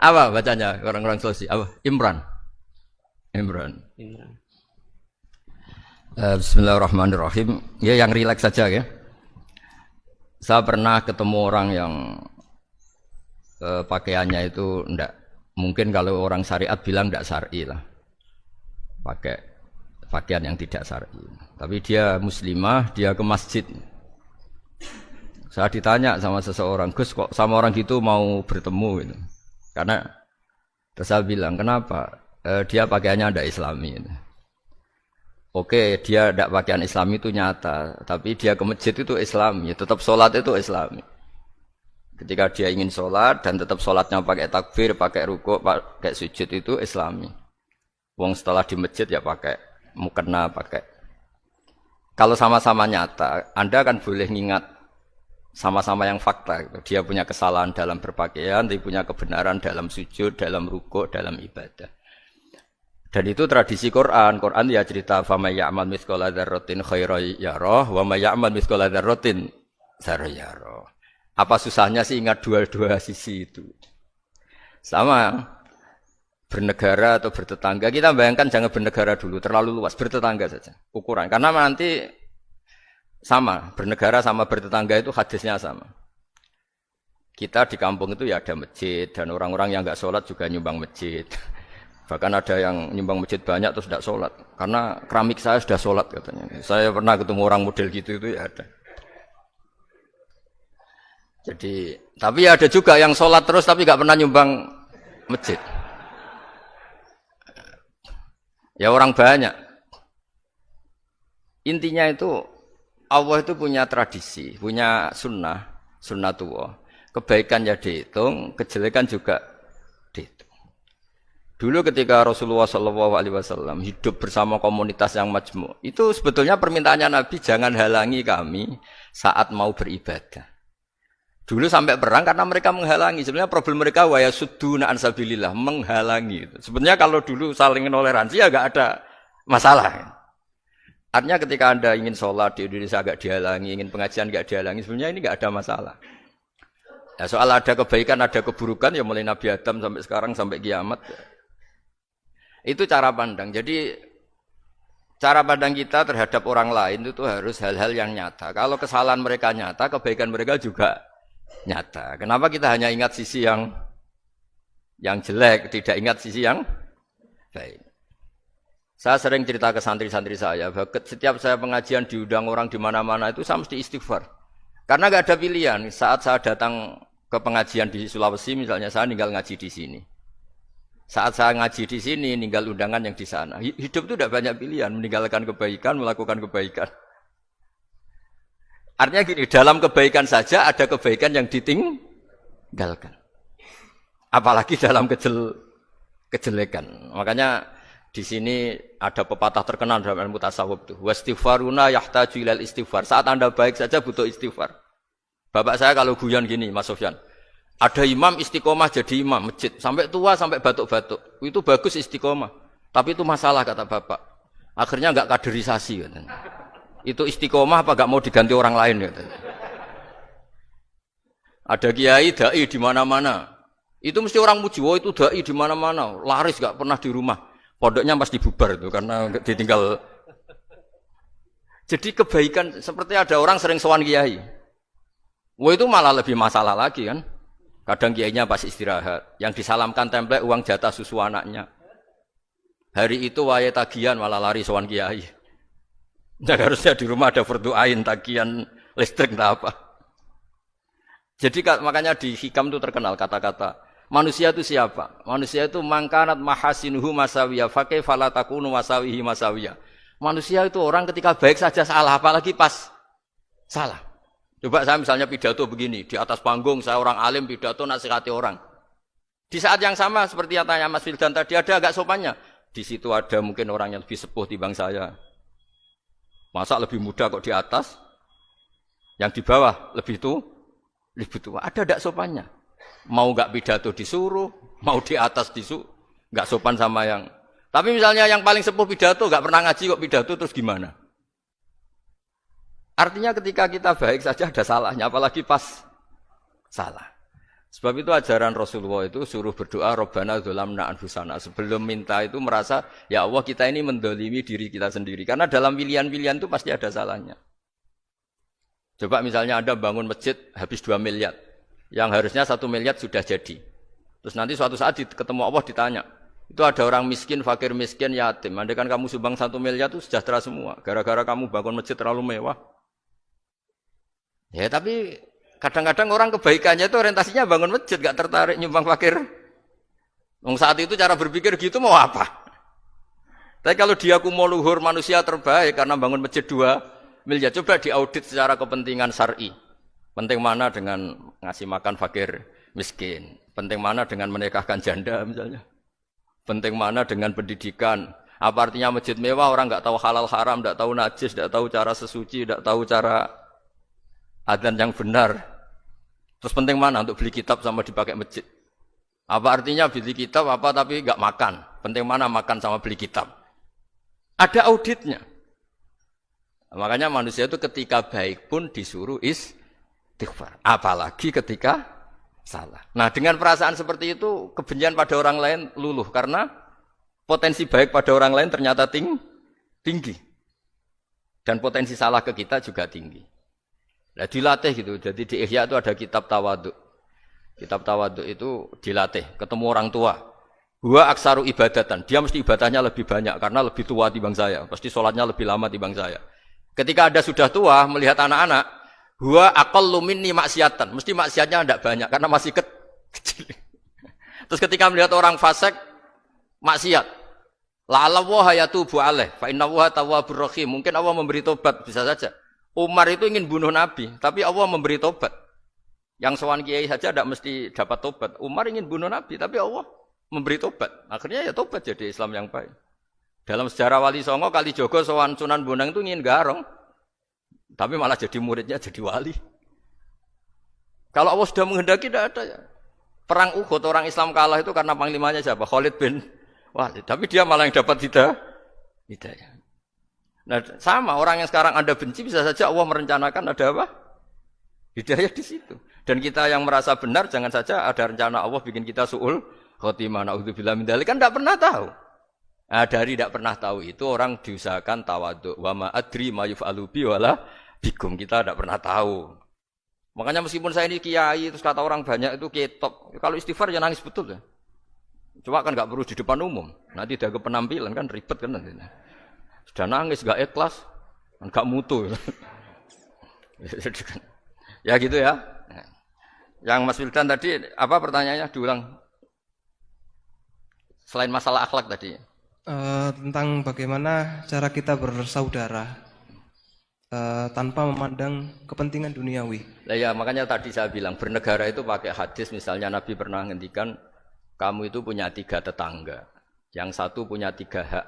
Apa bacanya orang-orang Sulawesi? Apa? Imran. Imran. Bismillahirrahmanirrahim. Ya yang rileks saja ya. Saya pernah ketemu orang yang pakaiannya itu ndak mungkin kalau orang syariat bilang ndak syar'i lah. Pakai pakaian yang tidak syar'i. Tapi dia muslimah, dia ke masjid. Saya ditanya sama seseorang, "Gus, kok sama orang gitu mau bertemu gitu?" Karena terus saya bilang, "Kenapa?" Dia pakaiannya ndak islami gitu. Oke, dia tidak pakaian Islami itu nyata, tapi dia ke masjid itu Islami, tetap sholat itu Islami. Ketika dia ingin sholat dan tetap sholatnya pakai takbir, pakai rukuk, pakai sujud itu Islami. Wong setelah di masjid ya pakai mukena, pakai. Kalau sama-sama nyata, Anda kan boleh ngingat sama-sama yang fakta. Gitu. Dia punya kesalahan dalam berpakaian, dia punya kebenaran dalam sujud, dalam rukuk, dalam ibadah. Dan itu tradisi Quran. Quran ya cerita fama ya'mal mithqala dzarratin khairan yarah wa may ya'mal mithqala dzarratin syarran yarah. Apa susahnya sih ingat dua-dua sisi itu? Sama bernegara atau bertetangga. Kita bayangkan jangan bernegara dulu, terlalu luas, bertetangga saja. Ukuran. Karena nanti sama, bernegara sama bertetangga itu hadisnya sama. Kita di kampung itu ya ada masjid dan orang-orang yang enggak sholat juga nyumbang masjid. Bahkan ada yang nyumbang masjid banyak terus tidak sholat. Karena keramik saya sudah sholat katanya. Saya pernah ketemu orang model gitu itu ya ada. Jadi, tapi ada juga yang sholat terus tapi nggak pernah nyumbang masjid. Ya orang banyak. Intinya itu Allah itu punya tradisi, punya sunnatullah. Kebaikan ya dihitung, kejelekan juga dihitung. Dulu ketika Rasulullah SAW hidup bersama komunitas yang majmu', itu sebetulnya permintaannya Nabi jangan halangi kami saat mau beribadah. Dulu sampai perang karena mereka menghalangi. Sebenarnya problem mereka wa yasudduna an sabilillah, menghalangi. Sebenarnya kalau dulu saling toleransi ya enggak ada masalah. Artinya ketika Anda ingin sholat di Indonesia agak dihalangi, ingin pengajian enggak dihalangi, sebenarnya ini enggak ada masalah. Ya, soal ada kebaikan, ada keburukan ya mulai Nabi Adam sampai sekarang sampai kiamat. Itu cara pandang. Jadi cara pandang kita terhadap orang lain itu harus hal-hal yang nyata. Kalau kesalahan mereka nyata, kebaikan mereka juga nyata. Kenapa kita hanya ingat sisi yang jelek, tidak ingat sisi yang baik? Saya sering cerita ke santri-santri saya, bahwa setiap saya pengajian diundang orang di mana-mana itu saya mesti istighfar. Karena enggak ada pilihan. Saat saya datang ke pengajian di Sulawesi misalnya, saya tinggal ngaji di sini. Saat saya ngaji di sini, ninggal undangan yang di sana. Hidup itu tidak banyak pilihan, meninggalkan kebaikan, melakukan kebaikan. Artinya gini, dalam kebaikan saja ada kebaikan yang ditinggalkan. Apalagi dalam kejelekan. Makanya di sini ada pepatah terkenal dalam ilmu tasawuf itu. Wastighfaruna yahtaju ilal istighfar. Saat Anda baik saja butuh istighfar. Bapak saya kalau guyon gini, Mas Sofyan. Ada imam istiqomah jadi imam masjid sampai tua sampai batuk-batuk. Itu bagus istiqomah. Tapi itu masalah kata bapak. Akhirnya enggak kaderisasi katanya. Itu istiqomah apa enggak mau diganti orang lain katanya. Ada kiai dai di mana-mana. Itu mesti orang muji, "Oh, itu dai di mana-mana, laris enggak pernah di rumah." Pondoknya pasti bubar itu karena ditinggal. Jadi kebaikan seperti ada orang sering sowan kiai. Wah, itu malah lebih masalah lagi kan. Kadang kiainya pas istirahat, yang disalamkan template uang jatah susu anaknya. Hari itu waya tagihan malah lari sowan kiai. Nah, harusnya di rumah ada fardu ain tagihan listrik entah apa. Jadi makanya di hikam itu terkenal kata-kata manusia itu siapa? Manusia itu mangkanat mahasinuhu masawiyah fakai falatakunu masawihi masawiyah. Manusia itu orang ketika baik saja salah, apalagi pas salah. Coba saya misalnya pidato begini, di atas panggung saya orang alim pidato nasihati orang. Di saat yang sama seperti yang tanya Mas Wildan tadi ada agak sopannya. Di situ ada mungkin orang yang lebih sepuh timbang saya. Masa lebih muda kok di atas? Yang di bawah lebih tua. Ada enggak sopannya? Mau enggak pidato disuruh, mau di atas disuruh, enggak sopan sama yang. Tapi misalnya yang paling sepuh pidato enggak pernah ngaji kok pidato terus gimana? Artinya ketika kita baik saja ada salahnya, apalagi pas salah. Sebab itu ajaran Rasulullah itu suruh berdoa Rabbana dzalamna anfusana. Sebelum minta itu merasa, ya Allah kita ini mendolimi diri kita sendiri. Karena dalam pilihan-pilihan itu pasti ada salahnya. Coba misalnya Anda bangun masjid habis 2 miliar. Yang harusnya 1 miliar sudah jadi. Terus nanti suatu saat ketemu Allah ditanya. Itu ada orang miskin, fakir miskin, yatim. Andai kan kamu sumbang 1 miliar itu sejahtera semua. Gara-gara kamu bangun masjid terlalu mewah. Ya tapi kadang-kadang orang kebaikannya itu orientasinya bangun masjid, gak tertarik nyumbang fakir. Saat itu cara berpikir gitu mau apa? Tapi kalau dia mau luhur manusia terbaik karena bangun masjid 2 miliar, coba diaudit secara kepentingan syar'i. Penting mana dengan ngasih makan fakir miskin? Penting mana dengan menikahkan janda misalnya? Penting mana dengan pendidikan? Apa artinya masjid mewah orang nggak tahu halal haram, nggak tahu najis, nggak tahu cara sesuci, nggak tahu cara adzan yang benar. Terus penting mana untuk beli kitab sama dipakai masjid? Apa artinya beli kitab apa tapi nggak makan? Penting mana makan sama beli kitab? Ada auditnya. Makanya manusia itu ketika baik pun disuruh istighfar. Apalagi ketika salah. Nah dengan perasaan seperti itu kebencian pada orang lain luluh karena potensi baik pada orang lain ternyata tinggi. Dan potensi salah ke kita juga tinggi. Nah, dilatih gitu. Jadi di Ihya itu ada kitab tawaduk. Kitab tawaduk itu dilatih. Ketemu orang tua. Huwa aksaru ibadatan. Dia mesti ibadahnya lebih banyak karena lebih tua timbang saya. Pasti sholatnya lebih lama timbang saya. Ketika Anda sudah tua melihat anak-anak, huwa aqallu minni maksiatan. Mesti maksiatnya tidak banyak karena masih kecil. Terus ketika melihat orang fasik maksiat, la'alla wa yatubu alaih fa inna wa tawwabur rahim. Mungkin Allah memberi tobat bisa saja. Umar itu ingin bunuh Nabi, tapi Allah memberi tobat. Yang sowan kiai saja tidak mesti dapat tobat. Umar ingin bunuh Nabi, tapi Allah memberi tobat. Akhirnya ya tobat jadi Islam yang baik. Dalam sejarah Wali Songo, Kalijogo sowan Sunan Bonang itu ingin garong, tapi malah jadi muridnya jadi wali. Kalau Allah sudah menghendaki tidak ada ya. Perang Uhud orang Islam kalah itu karena panglimanya siapa? Khalid bin Walid. Tapi dia malah yang dapat hidayah. Nah, sama orang yang sekarang Anda benci bisa saja Allah merencanakan ada apa? Hidayah di situ. Dan kita yang merasa benar jangan saja ada rencana Allah bikin kita su'ul khotimah. Na'udzubillah min dzalik kan tidak pernah tahu. Nah, dari tidak pernah tahu itu orang diusahakan tawadhu. Wa ma adri ma yuf'alu bi wala bikum. Kita tidak pernah tahu. Makanya meskipun saya ini kiai terus kata orang banyak itu ketok. Kalau istighfar ya nangis betul ya. Cuma kan enggak perlu di depan umum. Nanti ada penampilan kan ribet kan nanti. Sudah nangis, gak ikhlas, gak mutu. Ya gitu ya. Yang Mas Wildan tadi, apa pertanyaannya? Diulang. Selain masalah akhlak tadi. Tentang bagaimana cara kita bersaudara tanpa memandang kepentingan duniawi. Nah ya, makanya tadi saya bilang, bernegara itu pakai hadis, misalnya Nabi pernah ngendikan, kamu itu punya 3 tetangga. Yang satu punya 3 hak.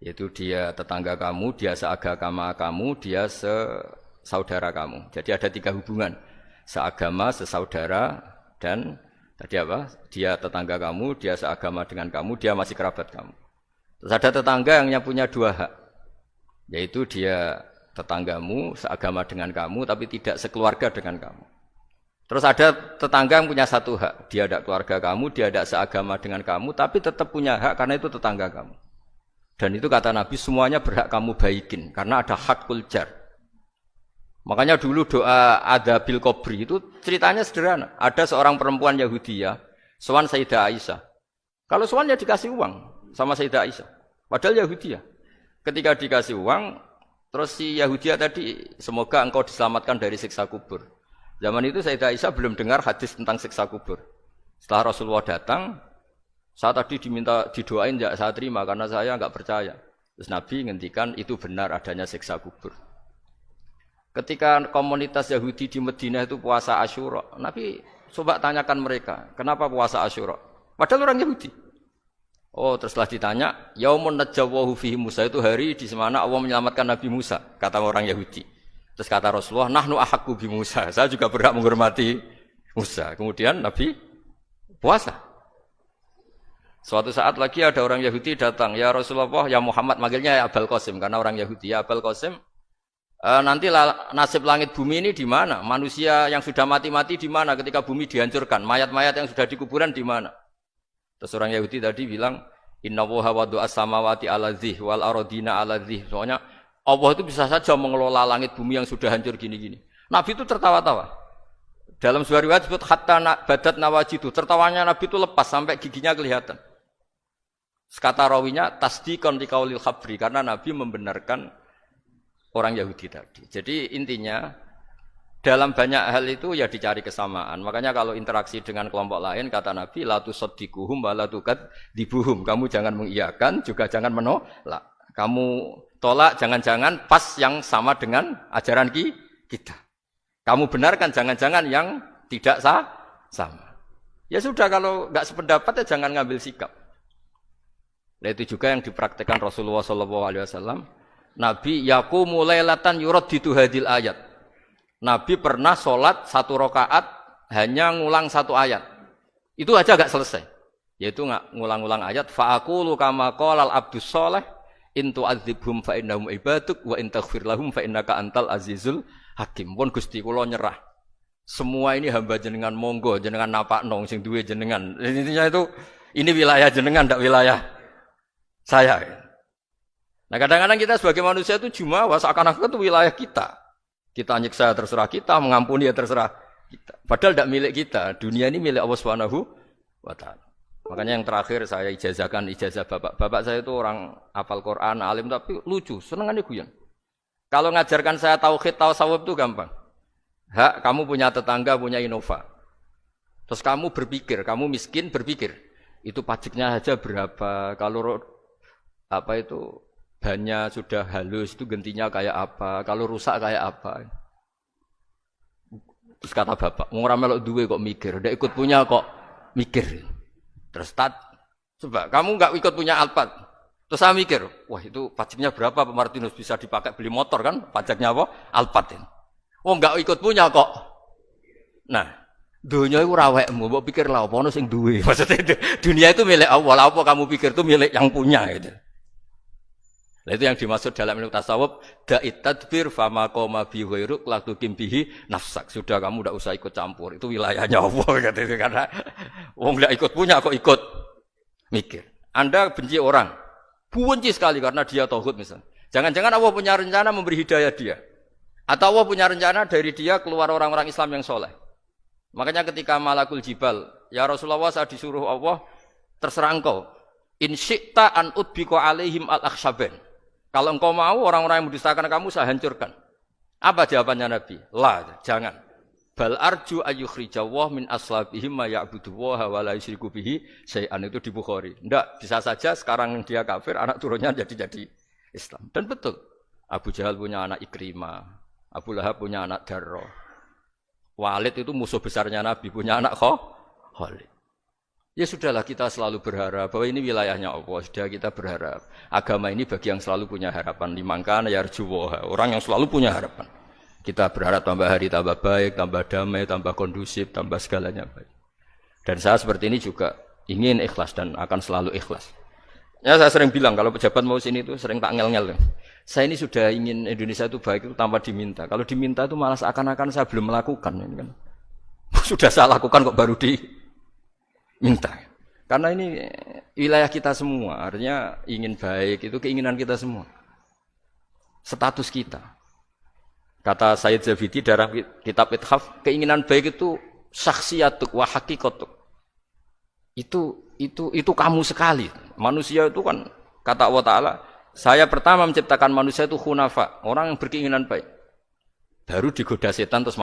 Yaitu dia tetangga kamu, dia seagama kamu, dia sesaudara kamu. Jadi ada 3 hubungan. Seagama, sesaudara, dan tadi apa? Dia tetangga kamu, dia seagama dengan kamu, dia masih kerabat kamu. Terus ada tetangga yang punya 2 hak. Yaitu dia tetanggamu, seagama dengan kamu, tapi tidak sekeluarga dengan kamu. Terus ada tetangga yang punya 1 hak. Dia ada keluarga kamu, dia ada seagama dengan kamu, tapi tetap punya hak karena itu tetangga kamu. Dan itu kata Nabi semuanya berhak kamu baikin karena ada hakul jar. Makanya dulu doa ada bil kubri itu ceritanya sederhana. Ada seorang perempuan Yahudiyah, sowan Sayyidah Aisyah. Kalau sowan ya dikasih uang sama Sayyidah Aisyah. Padahal Yahudiyah. Ketika dikasih uang, terus si Yahudiyah tadi semoga engkau diselamatkan dari siksa kubur. Zaman itu Sayyidah Aisyah belum dengar hadis tentang siksa kubur. Setelah Rasulullah datang, saya tadi diminta didoain enggak saya terima karena saya enggak percaya. Terus Nabi ngendikan itu benar adanya siksa kubur. Ketika komunitas Yahudi di Madinah itu puasa Asyura, Nabi coba tanyakan mereka, kenapa puasa Asyura? Padahal orang Yahudi. Oh, terus setelah ditanya, yaumun najjawahu fihi Musa itu hari di mana Allah menyelamatkan Nabi Musa, kata orang Yahudi. Terus kata Rasulullah, nahnu ahaqqu bi Musa. Saya juga berhak menghormati Musa. Kemudian Nabi puasa. Suatu saat lagi ada orang Yahudi datang, ya Rasulullah, ya Muhammad, manggilnya ya Abul Qasim karena orang Yahudi, ya Abul Qasim, nanti nasib langit bumi ini di mana? Manusia yang sudah mati-mati di mana ketika bumi dihancurkan? Mayat-mayat yang sudah di kuburan di mana? Terus orang Yahudi tadi bilang, Inna woha wadu as-samawati ala dzih wal arodina ala dzih. Soalnya Allah itu bisa saja mengelola langit bumi yang sudah hancur gini-gini. Nabi itu tertawa-tawa. Dalam sebuah riwayat disebut hatta badat nawajidu. Tertawanya Nabi itu lepas sampai giginya kelihatan. Kata rawinya tasdiqan liqaulil khabri, karena Nabi membenarkan orang Yahudi tadi. Jadi intinya dalam banyak hal itu ya dicari kesamaan. Makanya kalau interaksi dengan kelompok lain kata Nabi la tusaddiquhum wa la tukadzibuhum. Kamu jangan mengiyakan juga jangan menolak. Kamu tolak jangan-jangan pas yang sama dengan ajaran kita. Kamu benarkan jangan-jangan yang tidak sama. Ya sudah, kalau enggak sependapat ya jangan ngambil sikap. Nah, itu juga yang dipraktekkan Rasulullah SAW. Nabi yaqumu lailatan yuraddidu hadil ayat. Nabi pernah sholat 1 rakaat hanya ngulang 1 ayat. Itu aja gak selesai. Yaitu ngulang-ngulang ayat. Fa'aqulu kama qalal abdus sholeh in tu'adzibhum fa innahum ibaduk wa in taghfir lahum fa innaka antal azizul hakim. Pun Gusti kula nyerah. Semua ini hamba jenengan, monggo jenengan napakno sing duwe jenengan. Intinya itu ini wilayah jenengan ndak wilayah saya. Nah, kadang-kadang kita sebagai manusia itu jumawa seakan-akan itu wilayah kita. Kita nyiksa terserah kita, mengampuni ya terserah kita. Padahal tidak milik kita. Dunia ini milik Allah Subhanahu wa taala. Makanya yang terakhir saya ijazahkan ijazah bapak. Bapak saya itu orang hafal Quran, alim tapi lucu, senengannya guyon. Kalau ngajarkan saya tauhid, tasawuf itu gampang. Hak, kamu punya tetangga, punya Innova. Terus kamu berpikir, kamu miskin berpikir. Itu pajaknya aja berapa? Kalau bannya sudah halus itu gantinya kayak apa, kalau rusak kayak apa. Terus kata bapak, orang melok duwe kok mikir, udah ikut punya kok mikir. Terus coba kamu nggak ikut punya Alphard, terus saya mikir, wah itu pajaknya berapa Pak Martinus, bisa dipakai beli motor kan, pajaknya apa? Alphard ini. Oh nggak ikut punya kok. Nah, dunia itu rawekmu, mbok pikir lah apa ono sing duwe. Maksudnya dunia itu milik Allah, apa kamu pikir itu milik yang punya gitu. Nah, itu yang dimaksud dalam ilmu tasawuf, da'it tadbir fama qoma bi ghairuk la tuqim bihi nafsak. Sudah kamu enggak usah ikut campur. Itu wilayahnya Allah gitu, karena wong enggak ikut punya kok ikut mikir. Anda benci orang, benci sekali karena dia tauhid misalnya. Jangan-jangan Allah punya rencana memberi hidayah dia. Atau Allah punya rencana dari dia keluar orang-orang Islam yang soleh. Makanya ketika Malakul Jibal, ya Rasulullah saya disuruh Allah, terserah engkau. In syi'ta an udbiko alaihim al-akhshaban. Kalau engkau mau orang-orang yang mendustakan kamu saya hancurkan. Apa jawabannya Nabi? La, jangan. Bal arju ayyukhrijawah min aslabihim ma ya'budu wa la yusyriku bihi syai'an, itu di Bukhari. Enggak, bisa saja sekarang dia kafir, anak turunnya jadi Islam. Dan betul. Abu Jahal punya anak Ikrimah, Abu Lahab punya anak Darro. Walid itu musuh besarnya Nabi, punya anak Khalid. Ya sudahlah, kita selalu berharap bahwa ini wilayahnya Allah. Sudah kita berharap. Agama ini bagi yang selalu punya harapan. Limangkan yarjuwoha. Orang yang selalu punya harapan. Kita berharap tambah hari tambah baik, tambah damai, tambah kondusif, tambah segalanya baik. Dan saya seperti ini juga ingin ikhlas dan akan selalu ikhlas. Ya saya sering bilang kalau pejabat mau sini itu sering tak ngel-ngel. Saya ini sudah ingin Indonesia itu baik itu tanpa diminta. Kalau diminta itu malah seakan-akan saya belum melakukan. Ini kan. Sudah saya lakukan kok baru minta. Karena ini wilayah kita semua, artinya ingin baik itu keinginan kita semua. Status kita. Kata Sayyid Zabidi dalam kitab Ithaf, keinginan baik itu syakhsiyatuk wa haqiqatuk. Itu kamu sekali. Manusia itu kan kata Allah Ta'ala, saya pertama menciptakan manusia itu khunafa, orang yang berkeinginan baik. Baru digoda setan terus